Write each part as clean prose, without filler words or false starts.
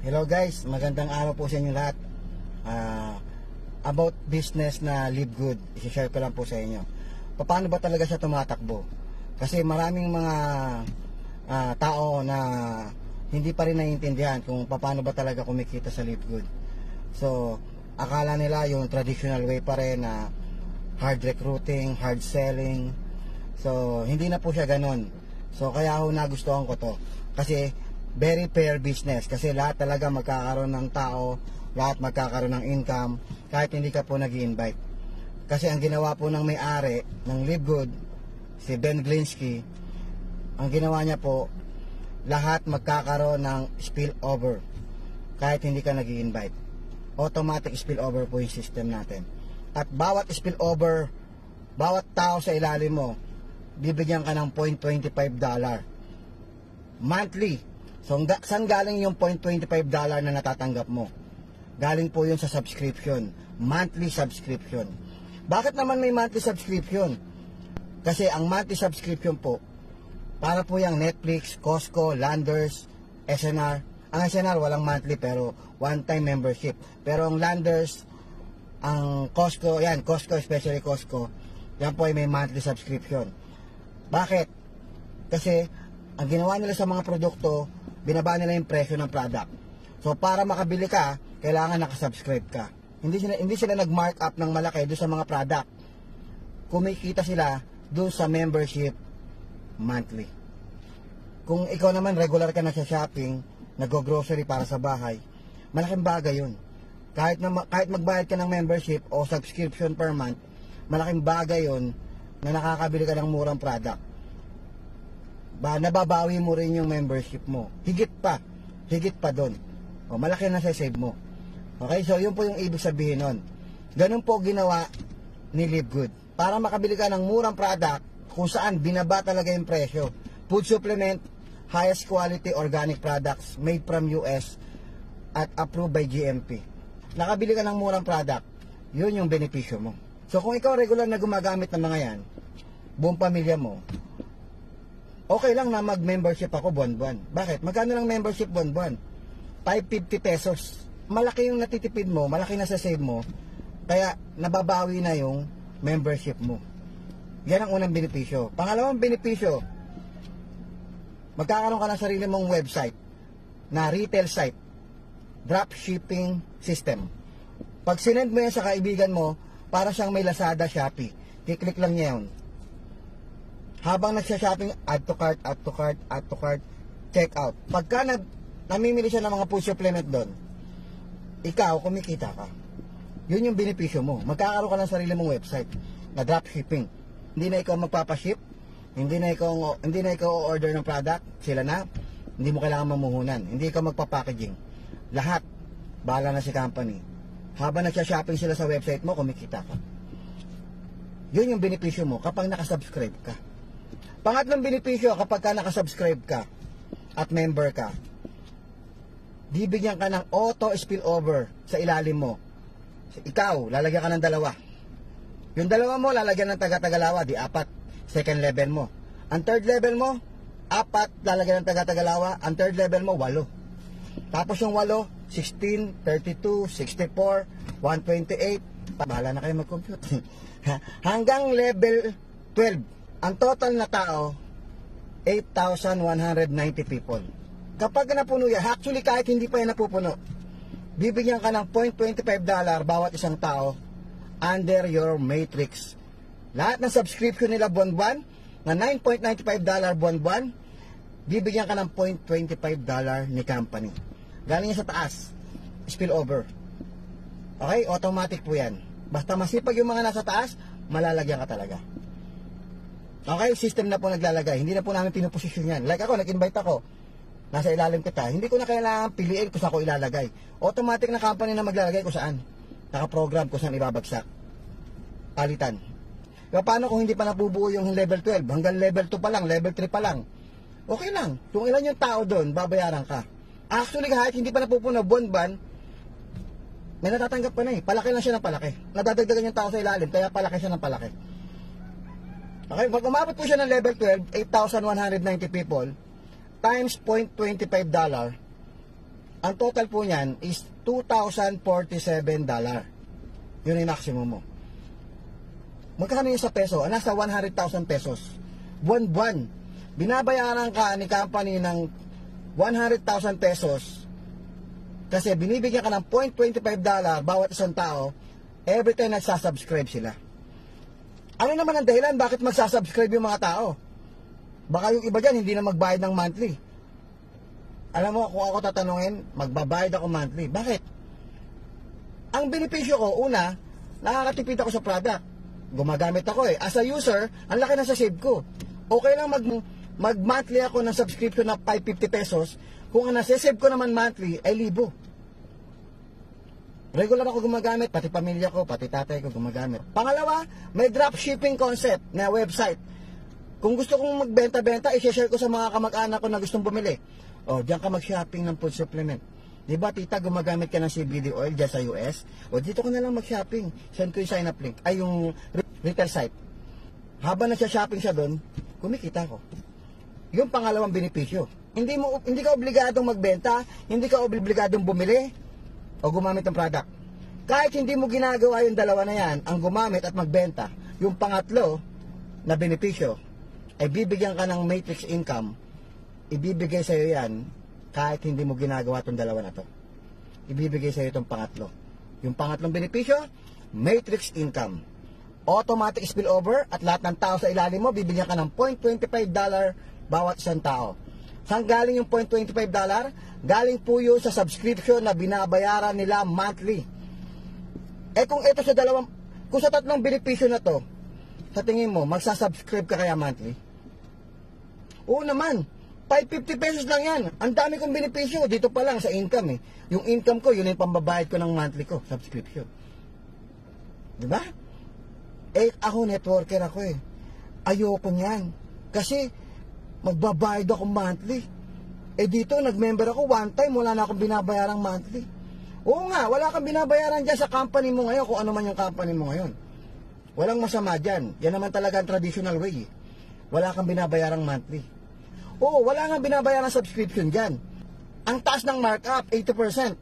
Hello guys, magandang araw po sa inyo lahat. About business na Live Good, i-share ko lang po sa inyo. Paano ba talaga siya tumatakbo? Kasi maraming mga tao na hindi pa rin naiintindihan kung paano ba talaga kumikita sa Live Good. So, akala nila yung traditional way pa rin na hard recruiting, hard selling. So, hindi na po siya ganun. So, kaya ho nagustuhan ko to. Kasi, very fair business kasi lahat talaga magkakaroon ng tao, lahat magkakaroon ng income kahit hindi ka po nag-i-invite. Kasi ang ginawa po ng may-ari ng Live Good, si Ben Glinsky, ang ginawa niya po, lahat magkakaroon ng spillover kahit hindi ka nag-i-invite. Automatic spillover po yung system natin. At bawat spillover, bawat tao sa ilalim mo, bibigyan ka ng $0.25 monthly. So, saan galing yung $0.25 na natatanggap mo? Galing po yun sa subscription. Monthly subscription. Bakit naman may monthly subscription? Kasi ang monthly subscription po, para po yung Netflix, Costco, Landers, SNR. Ang SNR walang monthly pero one-time membership. Pero ang Landers, ang Costco, yan, Costco, especially Costco, yan po ay may monthly subscription. Bakit? Kasi ang ginawa nila sa mga produkto, binaba nila yung presyo ng product. So, para makabili ka, kailangan nakasubscribe ka. Hindi sila nag-mark up ng malaki doon sa mga product. Kumikita sila doon sa membership monthly. Kung ikaw naman regular ka na sa shopping, nag-grocery para sa bahay, malaking bagay yun. Kahit magbayad ka ng membership o subscription per month, malaking bagay yun na nakakabili ka ng murang product. Nababawi mo rin yung membership mo. Higit pa doon. O, malaki na sa save mo. Okay, so yun po yung ibig sabihin nun. Ganun po ginawa ni Live Good. Para makabili ka ng murang product, kung saan binaba talaga yung presyo. Food supplement, highest quality organic products made from US at approved by GMP. Nakabili ka ng murang product, yun yung benepisyo mo. So kung ikaw regular na gumagamit ng mga yan, buong pamilya mo, okay lang na mag-membership ako buwan-buwan. Bakit? Magkano lang membership buwan-buwan? 550 pesos. Malaki yung natitipid mo, malaki na sa save mo, kaya nababawi na yung membership mo. Yan ang unang benepisyo. Pangalawang benepisyo, magkakaroon ka ng sarili mong website na retail site, dropshipping system. Pag sinend mo yan sa kaibigan mo, para siyang may Lazada, Shopee. Kiklik lang niya yun. Habang nagsha-shopping, add to cart, check out. Pagka namimili siya ng mga food supplement doon, ikaw, kumikita ka. Yun yung benepisyo mo. Magkakaroon ka ng sarili mong website na dropshipping. Hindi na ikaw magpapaship, hindi na ikaw order ng product, sila na, hindi mo kailangan mamuhunan, hindi ikaw magpapackaging. Lahat, bahala na si company. Habang nagsha-shopping sila sa website mo, kumikita ka. Yun yung benepisyo mo kapag nakasubscribe ka. Pangatlong benepisyo, kapag ka nakasubscribe ka at member ka, bibigyan ka ng auto spillover sa ilalim mo. Ikaw, lalagyan ka ng dalawa. Yung dalawa mo, lalagyan ng taga-tagalawa, di 4. Second level mo. Ang third level mo, 4, lalagyan ng taga-tagalawa. Ang third level mo, 8. Tapos yung 8, 16, 32, 64, 128. Bahala na kayo mag-compute. Hanggang level 12. Ang total na tao, 8,190 people. Kapag napuno yan, actually kahit hindi pa yan napupuno, bibigyan ka ng $0.25 bawat isang tao under your matrix. Lahat ng subscription nila buwan-buwan, na $9.95 buwan-buwan, bibigyan ka ng $0.25 ni company. Galing yan sa taas, spillover. Okay, automatic po yan. Basta masipag yung mga nasa taas, malalagyan ka talaga. Okay, system na po naglalagay. Hindi na po namin pinuposisyon yan. Like ako, nag-invite ako. Nasa ilalim kita. Hindi ko na kailangan piliin kung saan ko ilalagay. Automatic na company na maglalagay kung saan. Naka-program kung saan ibabagsak. Palitan. Paano kung hindi pa nabubuo yung level 12? Hanggang level 2 pa lang, level 3 pa lang. Okay lang. Kung ilan yung tao doon, babayaran ka. Actually, kahit hindi pa napupuno, buwan-buwan, may natatanggap pa na eh. Palaki lang siya ng palaki. Nadadagdagan yung tao sa ilalim, kaya palaki siya ng palaki. Okay, pag umabot po siya ng level 12, 8,190 people, times $0.25, ang total po niyan is $2,047. Yun yung maximum mo. Magkano yun sa peso? Nasa 100,000 pesos. Buwan-buwan. Binabayaran ka ni company ng 100,000 pesos kasi binibigyan ka ng $0.25 bawat isang tao every time nagsasubscribe sila. Ano naman ang dahilan bakit magsasubscribe yung mga tao? Baka yung iba dyan hindi na magbayad ng monthly. Alam mo, kung ako tatanungin, magbabayad ako monthly. Bakit? Ang benepisyo ko, una, nakakatipid ako sa product. Gumagamit ako eh. As a user, ang laki na sa save ko. Okay lang mag-monthly ako ng subscription na 550 pesos. Kung ang nasa-save ko naman monthly ay 1,000. Regular ako gumagamit, pati pamilya ko, pati tatay ko gumagamit. Pangalawa, may dropshipping concept na website. Kung gusto kong magbenta-benta, i-share ko sa mga kamag-anak ko na gustong bumili. O, diyan ka mag-shopping ng food supplement. Diba, tita, gumagamit ka ng CBD oil dyan sa US? O, dito ka na lang mag-shopping. Send ko yung sign-up link. Ay, yung retail site. Habang nasa-shopping siya doon, kumikita ko. Yung pangalawang benepisyo. Hindi ka obligadong magbenta, hindi ka obligadong bumili o gumamit ng product. Kahit hindi mo ginagawa yung dalawa na yan, ang gumamit at magbenta, yung pangatlo na benepisyo, ay bibigyan ka ng matrix income, ibibigay sa iyo yan kahit hindi mo ginagawa itong dalawa na to. Ibibigay sa iyo itong pangatlo. Yung pangatlong benepisyo, matrix income. Automatic spillover at lahat ng tao sa ilalim mo, bibigyan ka ng $0.25 bawat isang tao. Saan galing yung $0.25? Galing po yun sa subscription na binabayaran nila monthly. Eh kung ito kung sa tatlong benepisyo na to, sa tingin mo, magsasubscribe ka kaya monthly? Oo naman, 550 pesos lang yan. Ang dami kong benepisyo, dito pa lang sa income eh. Yung income ko, yun yung pambabayad ko ng monthly ko, subscription. Diba? Eh, ako networker ako eh. Ayoko niyan. Kasi, magbabayad ako monthly. Eh dito, nag-member ako one time, wala na akong binabayarang monthly. Oo nga, wala kang binabayaran dyan sa company mo ngayon, kung ano man yung company mo ngayon. Walang masama dyan. Yan naman talaga ang traditional way. Wala kang binabayarang monthly. Oo, wala nga binabayarang subscription dyan. Ang taas ng markup, 80%.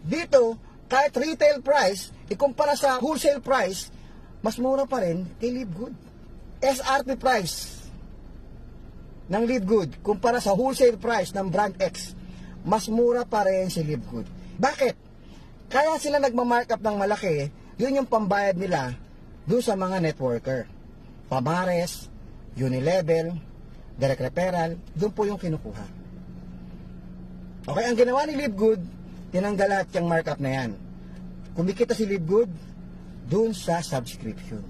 Dito, kahit retail price, ikumpara sa wholesale price, mas mura pa rin kay Live Good. SRP price ng Live Good, kumpara sa wholesale price ng Brand X, mas mura pa rin si Live Good. Bakit? Kaya sila nagmamarkup ng malaki, yun yung pambayad nila doon sa mga networker. Pamares, Unilevel, Direct Referral, doon po yung kinukuha. Okay, ang ginawa ni Live Good, tinanggal lahat yung markup na yan. Kumikita si Live Good doon sa subscription.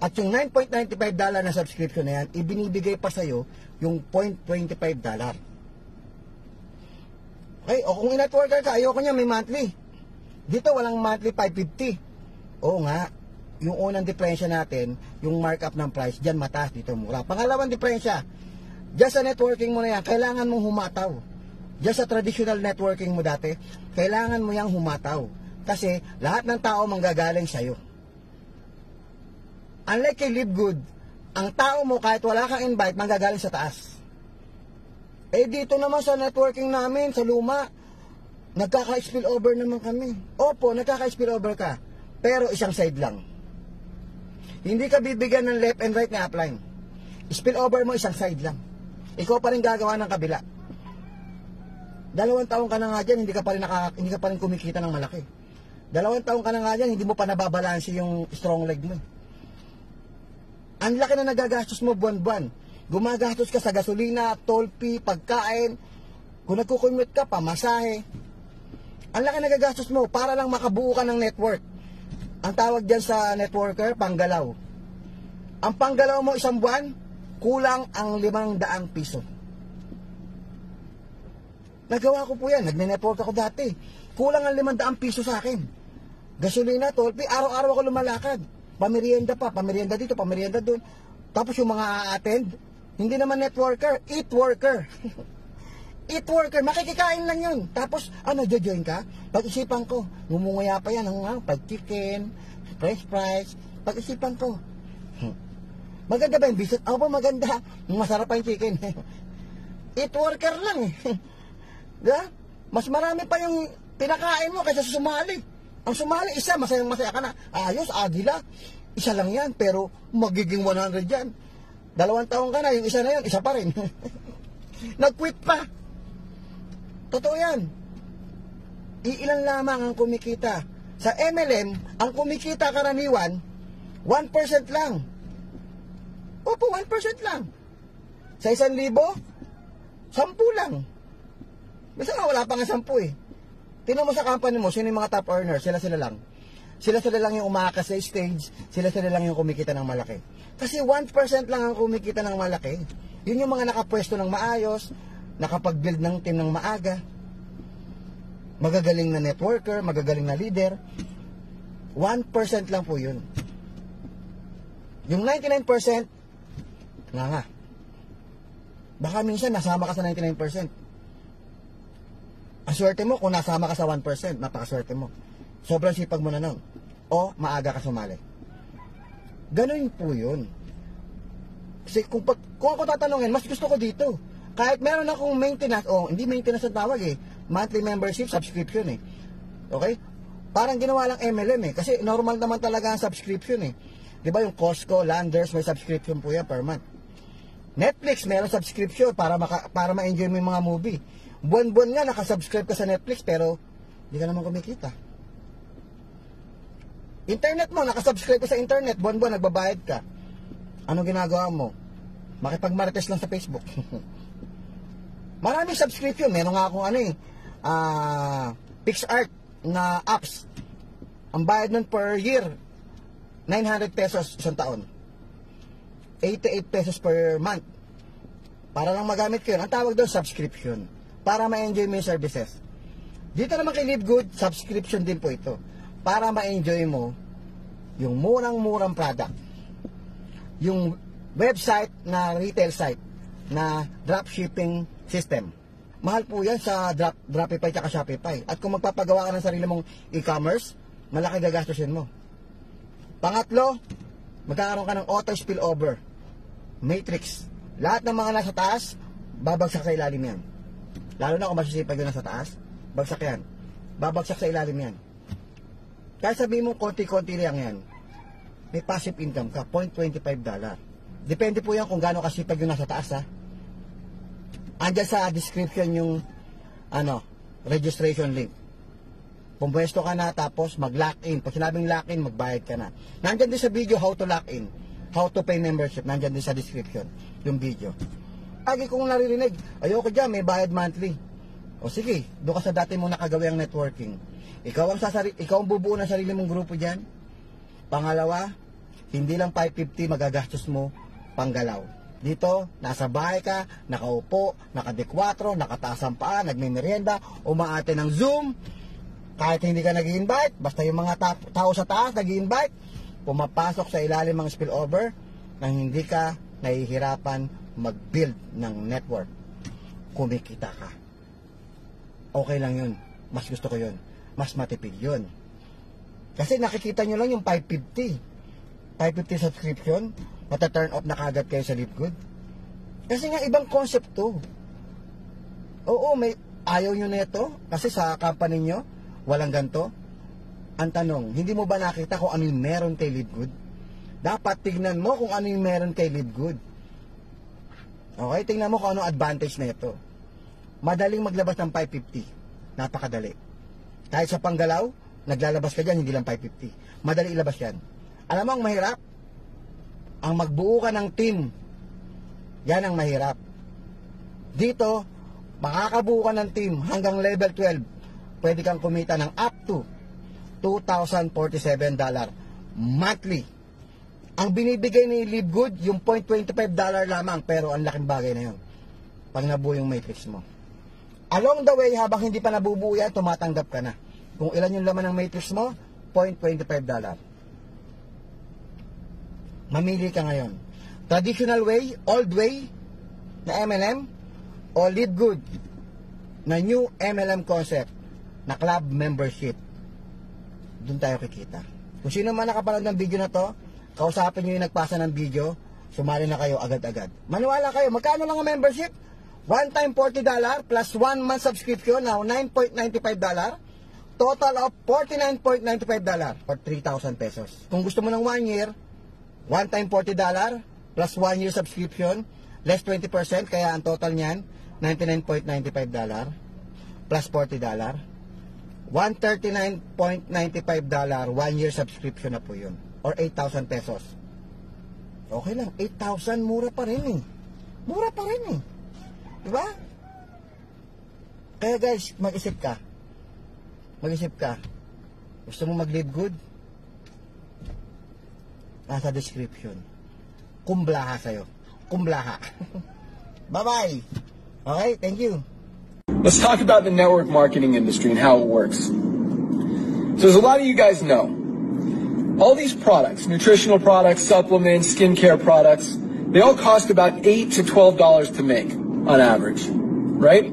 At yung $9.95 na subscription na yan, ibinibigay pa sa'yo yung $0.25. Okay, o kung in-networker ka, ayoko niya, may monthly. Dito walang monthly, 550. Oo nga, yung unang diferensya natin, yung markup ng price, dyan mataas, dito mura. Pangalawang diferensya, dyan sa networking mo na yan, kailangan mong humataw. Dyan sa traditional networking mo dati, kailangan mo yang humataw. Kasi lahat ng tao manggagaling sa'yo. Unlike kay Live Good, ang tao mo kahit wala kang invite, manggagaling sa taas. Eh dito naman sa networking namin, sa luma, nagkaka-spill over naman kami. Opo, nagkaka-spill over ka. Pero isang side lang. Hindi ka bibigyan ng left and right na upline. Spill over mo isang side lang. Ikaw pa rin gagawa ng kabila. 2 taon ka na nga dyan, hindi ka pa rin kumikita ng malaki. 2 taon ka na nga dyan, hindi mo pa nababalansi yung strong leg mo. Ang laki na nagagastos mo buwan-buwan. Gumagastos ka sa gasolina, toll fee, pagkain. Kung nagkukumute ka, pamasahe. Ang laki na nagagastos mo para lang makabuo ka ng network. Ang tawag dyan sa networker, panggalaw. Ang panggalaw mo isang buwan, kulang ang 500 piso. Nagawa ko po yan, nagne-network ako dati. Kulang ang 500 piso sa akin. Gasolina, toll fee, araw-araw ako lumalakad. Pamerienda pa, pamerienda dito, pamerienda doon. Tapos yung mga a-attend, hindi naman networker, eat worker. Eat worker, makikikain lang yun. Tapos, join ka? Pag-isipan ko, ngumunguya pa yan ng pag-chicken, french fries. Pag-isipan ko, maganda ba yung visit? Ako po maganda, masarap pa yung chicken. Eat worker lang. Diba? Mas marami pa yung pinakain mo kaysa sumali. Ang sumali, isa, masayang-masaya ka na. Ayos, agila. Isa lang yan, pero magiging 100 yan. 2 taon ka na, yung isa na yun, isa pa rin. Nag-quit pa. Totoo yan. Iilan lamang ang kumikita. Sa MLM, ang kumikita karaniwan, 1% lang. Opo, 1% lang. Sa 1,000, 10 lang. Minsan nga wala pa nga 10 eh. Tingnan mo sa company mo, sino yung mga top earners? Sila lang. Sila lang yung umaakas sa stage, sila lang yung kumikita ng malaki. Kasi 1% lang ang kumikita ng malaki. Yun yung mga nakapwesto ng maayos, nakapag-build ng team ng maaga, magagaling na networker, magagaling na leader. 1% lang po yun. Yung 99%, nga. Baka minsan nasama ka sa 99%. Ang swerte mo kung nasama ka sa 1%, napakaswerte mo. Sobrang sipag mo na nun. O maaga ka sumali. Ganun po yun. Kasi kung ako tatanungin, mas gusto ko dito. Kahit meron akong maintenance, hindi maintenance ang tawag eh. Monthly membership, subscription eh. Okay? Parang ginawa lang MLM eh. Kasi normal naman talaga ang subscription eh. Di ba yung Costco, Landers, may subscription po yan per month. Netflix, meron subscription para ma-enjoy mo yung mga movie. Buwan-buwan nga nakasubscribe ka sa Netflix pero hindi ka naman kumikita. Internet mo, nakasubscribe ka sa internet, buwan-buwan nagbabayad ka. Ano ginagawa mo? Makipag-marites lang sa Facebook. Maraming subscription. Meron nga akong PixArt na apps. Ang bayad nun per year, 900 pesos isang taon. 88 pesos per month. Para lang magamit ko yun. Ang tawag doon, subscription. Para ma-enjoy mo yung services. Dito naman kay Live Good, subscription din po ito. Para ma-enjoy mo yung murang-murang product. Yung website na retail site na dropshipping system. Mahal po yan sa Dropify at Shopify. At kung magpapagawa ka ng sarili mong e-commerce, malaki gagastusin mo. Pangatlo, magkakaroon ka ng auto spillover. Matrix. Lahat ng mga nasa taas, babagsak sa ilalim yan. Lalo na kung masisipag yun nasa taas, bagsak yan. Babagsak sa ilalim yan. Kaya sabihin mo, konti-konti lang yan. May passive income ka, $0.25. Depende po yan kung gaano kasipag yung nasa taas, ha. Andyan sa description yung, registration link. Pumwesto ka na, tapos mag-lock in. Pag sinabing lock in, magbayad ka na. Nandyan din sa video, how to lock in. How to pay membership. Nandyan din sa description, yung video. Agi kung naririnig, ayoko dyan, may bayad monthly. O sige, doon ka sa dati mong nakagawang networking. Ikaw ang bubuo ng sarili mong grupo dyan. Pangalawa, hindi lang 550 magagastos mo panggalaw. Dito, nasa bahay ka, nakaupo, naka-D4, nakataas ang paa, nagmimerienda, umaate ng Zoom. Kahit hindi ka nag-i-invite, basta yung mga tao sa taas nag-i-invite, pumapasok sa ilalim ng spillover nang hindi ka nahihirapan mag-build ng network. Kumikita ka. Okay lang yun. Mas gusto ko yun. Mas matipid yun. Kasi nakikita nyo lang yung 550 subscription, mata-turn off na kagad kayo sa Live Good. Kasi nga ibang concept to. Oo, may ayaw nyo nito kasi sa company nyo walang ganto. Ang tanong, hindi mo ba nakita kung ano yung meron kay Live Good? Dapat tignan mo kung ano yung meron kay Live Good. Okay, tingnan mo kung ano advantage na ito. Madaling maglabas ng 550. Napakadali. Kahit sa panggalaw, naglalabas ka dyan, hindi lang 550. Madali ilabas yan. Alam mo ang mahirap? Ang magbuo ka ng team. Yan ang mahirap. Dito, makakabuo ka ng team hanggang level 12. Pwede kang kumita ng up to $2,047 monthly. Ang binibigay ni Live Good, yung $0.25 lamang, pero ang laking bagay na yun. Pag nabuo yung matrix mo. Along the way, habang hindi pa nabubuo yan, tumatanggap ka na. Kung ilan yung laman ng matrix mo, $0.25. Mamili ka ngayon. Traditional way, old way, na MLM, o Live Good, na new MLM concept, na club membership. Doon tayo kikita. Kung sino man nakapanood ng video na to, kausapin nyo yung nagpasa ng video, sumali na kayo agad-agad. Maniwala kayo, magkano lang ang membership? One time $40 plus 1 month subscription, now $9.95. Total of $49.95 or 3,000 pesos. Kung gusto mo ng 1 year, one time $40 plus 1 year subscription, less 20%, kaya ang total niyan, $99.95 plus $40. $139.95, 1 year subscription na po yun. Or 8,000 pesos. Okay lang, 8,000, mura pa rin eh. Mura pa rin eh. Diba? Kaya guys, mag-isip ka. Mag-isip ka. Gusto mo mag-live good? Nasa description. Kumblaha sa'yo. Kumblaha. Bye-bye. Okay, thank you. Let's talk about the network marketing industry and how it works. So as a lot of you guys know, all these products, nutritional products, supplements, skincare products, they all cost about $8 to $12 to make on average, right?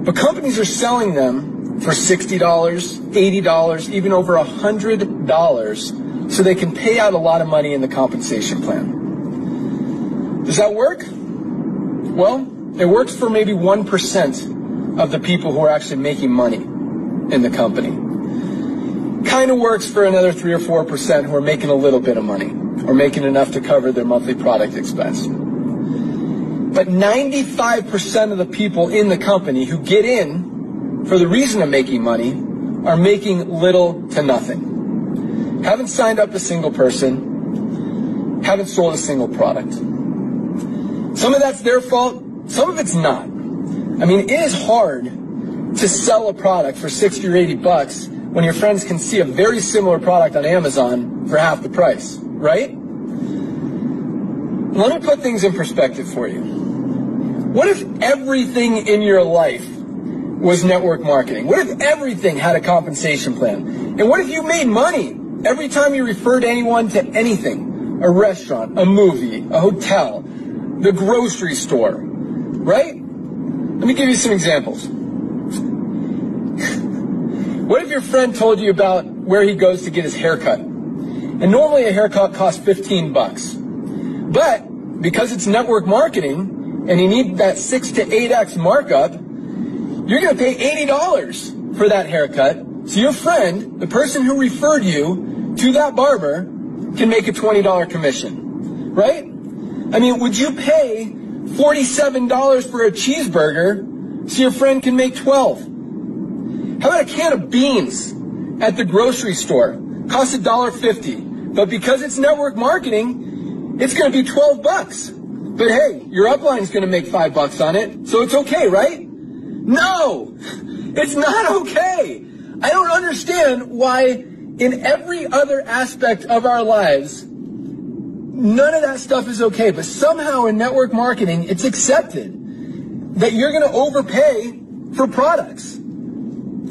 But companies are selling them for $60, $80, even over $100 so they can pay out a lot of money in the compensation plan. Does that work? Well, it works for maybe 1% of the people who are actually making money in the company. Kind of works for another 3 or 4% who are making a little bit of money or making enough to cover their monthly product expense. But 95% of the people in the company who get in for the reason of making money are making little to nothing. Haven't signed up a single person, haven't sold a single product. Some of that's their fault, some of it's not. I mean, it is hard to sell a product for 60 or 80 bucks when your friends can see a very similar product on Amazon for half the price, right? Let me put things in perspective for you. What if everything in your life was network marketing? What if everything had a compensation plan? And what if you made money every time you referred anyone to anything? A restaurant, a movie, a hotel, the grocery store, right? Let me give you some examples. What if your friend told you about where he goes to get his haircut? And normally a haircut costs 15 bucks. But because it's network marketing and you need that 6 to 8x markup, you're going to pay $80 for that haircut. So your friend, the person who referred you to that barber, can make a $20 commission, right? I mean, would you pay $47 for a cheeseburger so your friend can make 12? How about a can of beans at the grocery store? Costs $1.50. But because it's network marketing, it's going to be 12 bucks. But hey, your upline's going to make 5 bucks on it, so it's okay, right? No! It's not okay! I don't understand why in every other aspect of our lives, none of that stuff is okay. But somehow in network marketing, it's accepted that you're going to overpay for products.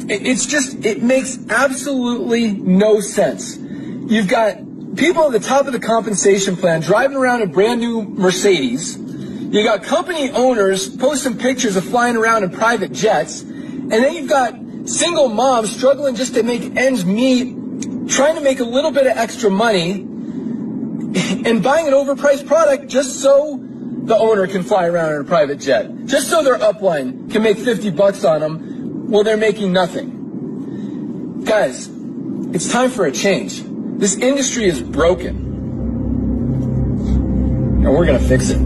It makes absolutely no sense. You've got people at the top of the compensation plan driving around a brand new Mercedes. You got company owners posting pictures of flying around in private jets. And then you've got single moms struggling just to make ends meet, trying to make a little bit of extra money, and buying an overpriced product just so the owner can fly around in a private jet. Just so their upline can make 50 bucks on them while they're making nothing. Guys, it's time for a change. This industry is broken. And we're going to fix it.